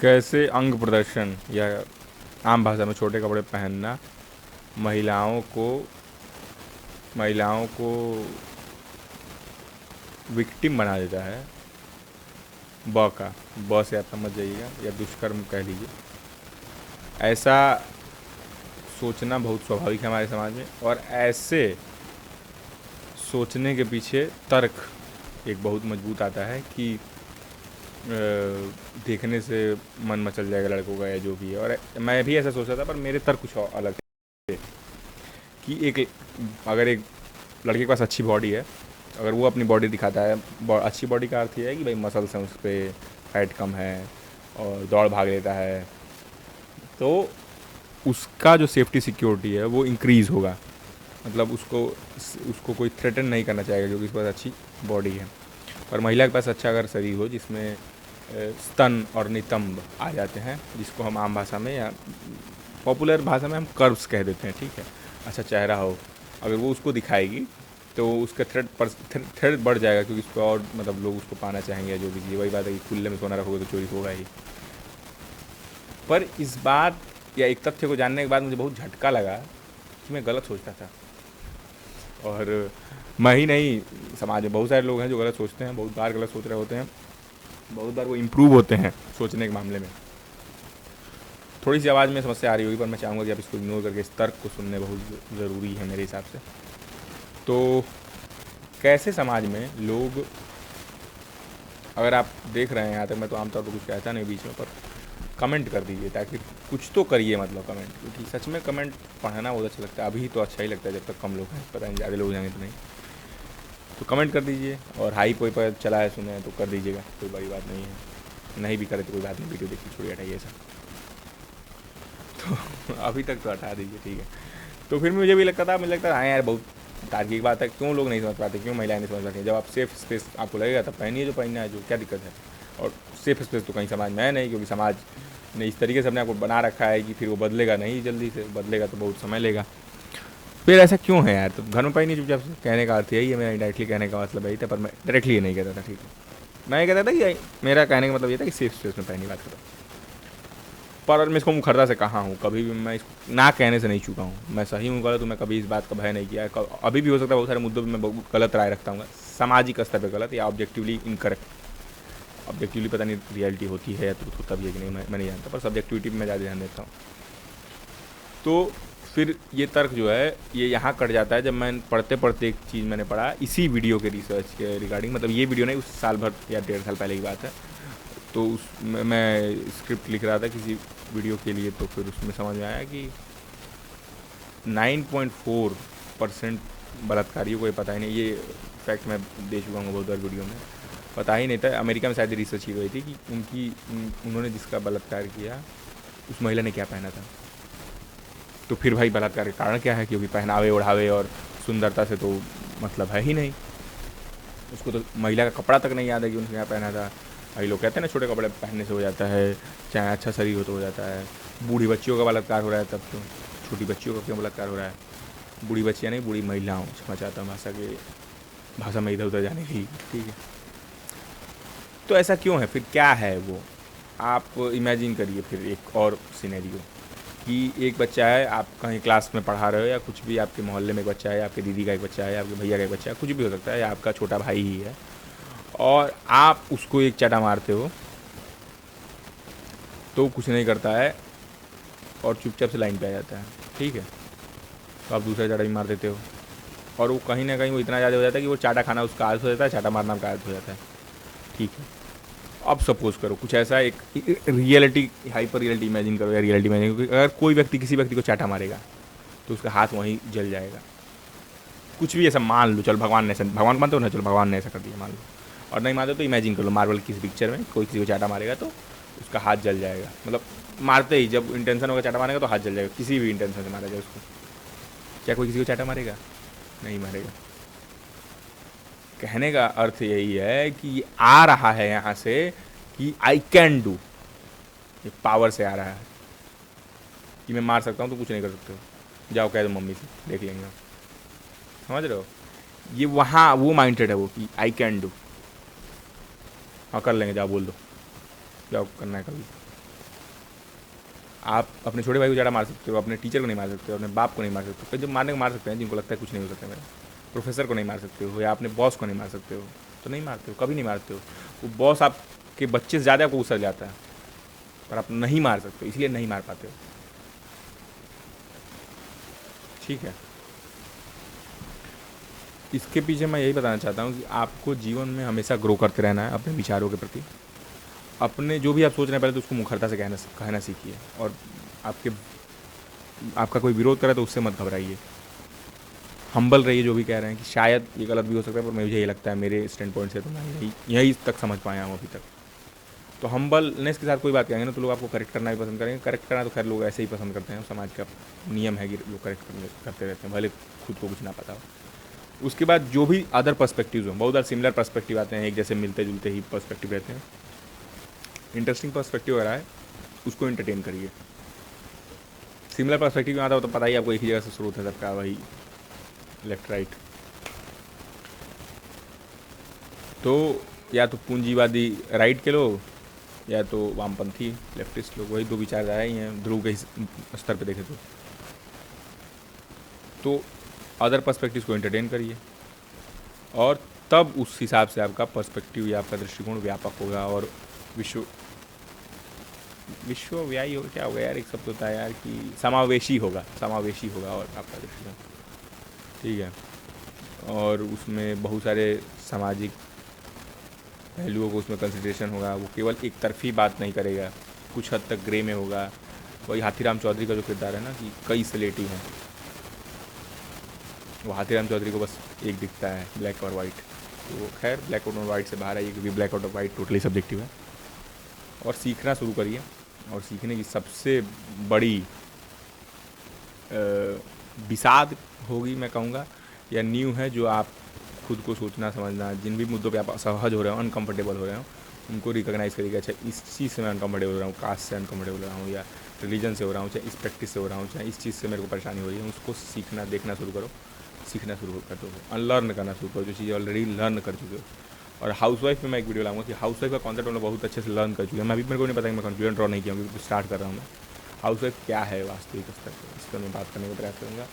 कैसे अंग प्रदर्शन या आम भाषा में छोटे कपड़े पहनना महिलाओं को महिलाओं को विक्टिम बना देता है। ब का ब से आप समझ जाइएगा, या दुष्कर्म कह लीजिए। ऐसा सोचना बहुत स्वाभाविक है हमारे समाज में, और ऐसे सोचने के पीछे तर्क एक बहुत मजबूत आता है कि देखने से मन मचल जाएगा लड़कों का, या जो भी है। और मैं भी ऐसा सोचा था, पर मेरे तर्क कुछ और अलग थे कि अगर एक लड़के के पास अच्छी बॉडी है, अगर वो अपनी बॉडी दिखाता है, अच्छी बॉडी का अर्थ ये है कि भाई मसल्स हैं उस पर, फैट कम है और दौड़ भाग लेता है, तो उसका जो सेफ्टी सिक्योरिटी है वो इंक्रीज़ होगा। मतलब उसको कोई थ्रेटन नहीं करना चाहेगा क्योंकि उसके पास अच्छी बॉडी है। और महिला के पास अच्छा अगर शरीर हो जिसमें स्तन और नितंब आ जाते हैं, जिसको हम आम भाषा में या पॉपुलर भाषा में हम कर्व्स कह देते हैं, ठीक है, अच्छा चेहरा हो, अगर वो उसको दिखाएगी तो उसका थ्रेट बढ़ जाएगा, क्योंकि उसको और मतलब लोग उसको पाना चाहेंगे, जो भी चीज़। वही बात है कि खुले में सोना रखोगे तो चोरी होगा ही। पर इस बात या एक तथ्य को जानने के बाद मुझे बहुत झटका लगा कि मैं गलत सोचता था। और मैं ही नहीं, समाज में बहुत सारे लोग हैं जो गलत सोचते हैं, बहुत बार गलत सोच रहे होते हैं, बहुत बार वो इम्प्रूव होते हैं सोचने के मामले में। थोड़ी सी आवाज़ में समस्या आ रही होगी, पर मैं चाहूँगा कि आप इसको इग्नोर करके इस तर्क को सुनने बहुत ज़रूरी है मेरे हिसाब से। तो कैसे समाज में लोग, अगर आप देख रहे हैं यहाँ तक, मैं तो आमतौर पर कुछ कहता नहीं बीच में, पर कमेंट कर दीजिए, ताकि कुछ तो करिए, मतलब कमेंट, क्योंकि सच में कमेंट पढ़ना बहुत अच्छा लगता है। अभी तो अच्छा ही लगता है, जब तक कम लोग हैं, पता नहीं ज़्यादा लोग जाएंगे तो नहीं। तो कमेंट कर दीजिए, और हाई कोई पर चला है सुने तो कर दीजिएगा, कोई बड़ी बात नहीं है। नहीं भी करे तो कोई बात नहीं, वीडियो देखिए, छोड़िए, हटाइए ऐसा। तो अभी तक तो हटा दीजिए, ठीक है। तो फिर मुझे भी लगता था, मुझे लगता था हाँ यार बहुत तार्किक बात है, क्यों लोग नहीं समझ पाते, क्यों महिलाएं नहीं समझ पाती। जब आप सेफ स्पेस आपको लगेगा तब पहनिए जो पहनना है, जो क्या दिक्कत है। और सेफ स्पेस तो कहीं समाज में है नहीं, क्योंकि समाज ने इस तरीके से अपने आपको बना रखा है कि फिर वो बदलेगा नहीं, जल्दी से बदलेगा तो बहुत समय लेगा। फिर ऐसा क्यों है यार, तो घर में पहनिए चुपचाप से। कहने का अर्थ यही है, मेरा डायरेक्टली कहने का मतलब यही था, पर मैं डायरेक्टली ये नहीं कहता था, ठीक है। मैं ये कहता था कि मेरा कहने का मतलब ये था कि सेफ स्पेस में पहनी बात करो। पर मैं इसको मुखरता से कहा हूँ, कभी भी मैं इसको ना कहने से नहीं चुका हूँ। मैं सही हूँ गलत हूँ, मैं कभी इस बात का भय नहीं किया है। अभी भी हो सकता है बहुत सारे मुद्दों पर मैं बहुत गलत राय रखता हूँ, सामाजिक स्तर पर गलत या ऑब्जेक्टिवली इनकरेक्ट। ऑब्जेक्टिवली पता नहीं रियलिटी होती है या ट्रूथ होता भी है कि नहीं, मैं नहीं जानता, पर सब्जेक्टिविटी में ज़्यादा ध्यान देता हूँ। तो फिर ये तर्क जो है ये यहाँ कट जाता है, जब मैं पढ़ते पढ़ते एक चीज़ मैंने पढ़ा इसी वीडियो के रिसर्च के रिगार्डिंग, मतलब ये वीडियो नहीं, उस साल भर या 1.5 साल पहले की बात है। तो मैं स्क्रिप्ट लिख रहा था किसी वीडियो के लिए, तो फिर उसमें समझ में आया कि 9.4% बलात्कारियों को ये पता ही नहीं। ये फैक्ट मैं दे चुका हूँ बहुत बार वीडियो में, पता ही नहीं था। अमेरिका में शायद रिसर्च की गई थी कि उन्होंने जिसका बलात्कार किया उस महिला ने क्या पहना था। तो फिर भाई बलात्कार का कारण क्या है, क्योंकि पहनावे ओढ़ावे और सुंदरता से तो मतलब है ही नहीं। उसको तो महिला का कपड़ा तक नहीं याद है कि उन्होंने क्या पहना था। भाई लोग कहते हैं ना छोटे कपड़े पहनने से हो जाता है, चाहे अच्छा शरीर हो तो हो जाता है। बूढ़ी बच्चियों का बलात्कार हो रहा है तब क्यों, छोटी बच्चियों का क्यों बलात्कार हो रहा है। बूढ़ी बच्चियाँ नहीं, बूढ़ी महिलाओं, क्षमा चाहता हूँ भाषा में इधर उधर जाने की, ठीक है। तो ऐसा क्यों है, फिर क्या है वो, आप इमेजिन करिए फिर एक और सिनेरियो कि एक बच्चा है, आप कहीं क्लास में पढ़ा रहे हो, या कुछ भी, आपके मोहल्ले में एक बच्चा है, आपके दीदी का एक बच्चा है, आपके भैया का एक बच्चा है, कुछ भी हो सकता है, या आपका छोटा भाई ही है, और आप उसको एक चटा मारते हो तो कुछ नहीं करता है और चुपचाप से लाइन पे आ जाता है, ठीक है। तो आप दूसरा चाटा भी मार देते हो, और वो कहीं ना कहीं वो इतना ज़्यादा हो जाता है कि वो चाटा खाना उसका आदत हो जाता है, चाटा मारना उसका आदत हो जाता है, ठीक है। अब सपोज करो कुछ ऐसा, एक रियलिटी, हाइपर रियलिटी इमेजिन करो, या रियलिटी इमेजिन करो, अगर कोई व्यक्ति किसी व्यक्ति को चाटा मारेगा तो उसका हाथ वहीं जल जाएगा। कुछ भी ऐसा मान लो, चलो भगवान ने ऐसा, भगवान मानते हो ना, चलो भगवान ने ऐसा कर दिया मान लो, और नहीं मानते तो इमेजिन कर लो, मार्वल किसी पिक्चर में कोई किसी को चाटा मारेगा तो उसका हाथ जल जाएगा। मतलब मारते ही जब इंटेंशन होगा चाटा मारेगा तो हाथ जल जाएगा, किसी भी इंटेंशन से मारा जाए उसको। क्या कोई किसी को चाटा मारेगा? नहीं मारेगा। कहने का अर्थ यही है कि ये आ रहा है यहाँ से कि आई कैन डू, ये पावर से आ रहा है कि मैं मार सकता हूँ तो कुछ नहीं कर सकते हो, जाओ कह दो मम्मी से, देख लेंगे हम। समझ रहे हो, ये वहाँ वो माइंडसेट है वो कि आई कैन डू, हाँ कर लेंगे, जाओ बोल दो, जाओ करना है कभी। आप अपने छोटे भाई को ज़्यादा मार सकते हो, अपने टीचर को नहीं मार सकते हो, अपने बाप को नहीं मार सकते हो। कई जो मारने को मार सकते हैं जिनको लगता है कुछ नहीं हो सकता मेरा। प्रोफेसर को नहीं मार सकते हो, या अपने बॉस को नहीं मार सकते हो, तो नहीं मारते हो, कभी नहीं मारते हो। वो बॉस आपके बच्चे से ज़्यादा आपको गुस्सा जाता है, पर आप नहीं मार सकते हो, इसलिए नहीं मार पाते हो। ठीक है, इसके पीछे मैं यही बताना चाहता हूँ कि आपको जीवन में हमेशा ग्रो करते रहना है अपने विचारों के प्रति। अपने जो भी आप सोच रहे हैं पहले तो उसको मुखरता से कहना सीखिए, और आपके आपका कोई विरोध करे तो उससे मत घबराइए। हम्बल रहिए, जो भी कह रहे हैं कि शायद ये गलत भी हो सकता है, पर मुझे ये लगता है मेरे स्टैंड पॉइंट से तो मैं यही तक समझ पाया हूँ अभी तक। तो हम्बलनेस के साथ कोई बात कहेंगे ना तो लोग आपको करेक्ट करना भी पसंद करेंगे। करेक्ट करना तो खैर लोग ऐसे ही पसंद करते हैं, समाज का नियम है कि लोग करेक्ट करते रहते हैं, भले खुद को कुछ ना पता हो। उसके बाद जो भी अदर पर्सपेक्टिव्स हो, बहुत सारे सिमिलर पर्सपेक्टिव आते हैं, एक जैसे मिलते जुलते ही पर्सपेक्टिव रहते हैं। इंटरेस्टिंग पर्सपेक्टिव आ रहा है, उसको एंटरटेन करिए। सिमिलर पर्सपेक्टिव में आता हो तो पता ही आपको एक ही जगह से स्रोत है सबका, वही लेफ्ट राइट। तो या तो पूंजीवादी राइट के लोग, या तो वामपंथी लेफ्टिस्ट लोग, वही दो विचारधारा ही हैं ध्रुव के स्तर पे देखें तो अदर पर्सपेक्टिव को एंटरटेन करिए, और तब उस हिसाब से आपका पर्सपेक्टिव या आपका दृष्टिकोण व्यापक होगा और विश्वव्यापी हो, क्या होगा यार, एक शब्द होता है यार कि समावेशी होगा और आपका दृष्टिकोण। ठीक है, और उसमें बहुत सारे सामाजिक पहलुओं को उसमें कंसिडरेशन होगा। वो केवल एक तरफी बात नहीं करेगा, कुछ हद तक ग्रे में होगा। वही हाथीराम चौधरी का जो किरदार है ना कि कई स्लेटी हैं, वो हाथीराम चौधरी को बस एक दिखता है, ब्लैक और वाइट। तो खैर ब्लैक और वाइट से बाहर आइए, क्योंकि ब्लैक और वाइट टोटली सब्जेक्टिव है। और सीखना शुरू करिए, और सीखने की सबसे बड़ी विषाद होगी मैं कहूँगा, या न्यू है, जो आप खुद को सोचना समझना, जिन भी मुद्दों पे आप असहज हो रहे हो, अनकंफर्टेबल हो रहे हो, उनको रिकॉग्नाइज करिएगा। अच्छा, इस चीज़ से मैं अनकंफर्टेबल हो रहा हूँ, कास्ट से अनकंफर्टेबल हो रहा हूँ, या रिलीजन से हो रहा हूँ, चाहे इस प्रैक्टिस से हो रहा हूँ, चाहे इस चीज़ से मेरे को परेशानी हो रही है, उसको सीखना देखना शुरू करो, सीखना शुरू कर दो, अनलर्न करना शुरू करो जो चीज़ें ऑलरेडी लर्न कर चुके हो। और हाउसवाइफ में मैं एक वीडियो लाऊंगा कि हाउसवाइफ का कॉन्सेप्ट हम लोग बहुत अच्छे से लर्न कर चुके हैं। मैं अभी मेरे को नहीं पता कि मैं कंफ्यूजन ड्रॉ नहीं किया, क्योंकि स्टार्ट कर रहा हूँ मैं। हाउसवाइफ क्या है वास्तविक स्तर पर, इस पर मैं बात करने का प्रयास करूँगा।